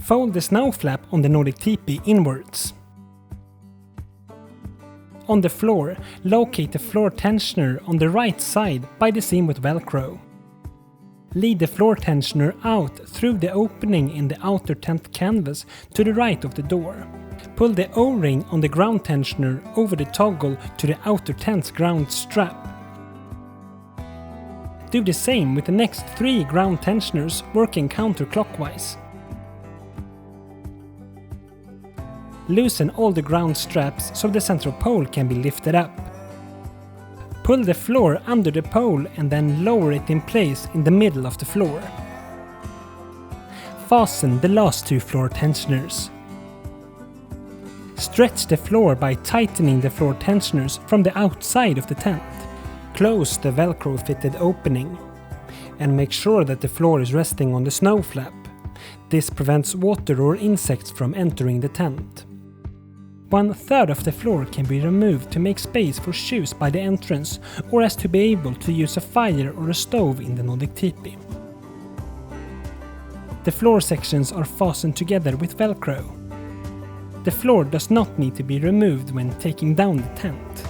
Fold the snow flap on the Nordic teepee inwards. On the floor, locate the floor tensioner on the right side by the seam with Velcro. Lead the floor tensioner out through the opening in the outer tent canvas to the right of the door. Pull the O-ring on the ground tensioner over the toggle to the outer tent's ground strap. Do the same with the next 3 ground tensioners working counterclockwise. Loosen all the ground straps so the central pole can be lifted up. Pull the floor under the pole and then lower it in place in the middle of the floor. Fasten the last 2 floor tensioners. Stretch the floor by tightening the floor tensioners from the outside of the tent. Close the Velcro fitted opening and make sure that the floor is resting on the snow flap. This prevents water or insects from entering the tent. 1/3 of the floor can be removed to make space for shoes by the entrance or as to be able to use a fire or a stove in the Nordic teepee. The floor sections are fastened together with Velcro. The floor does not need to be removed when taking down the tent.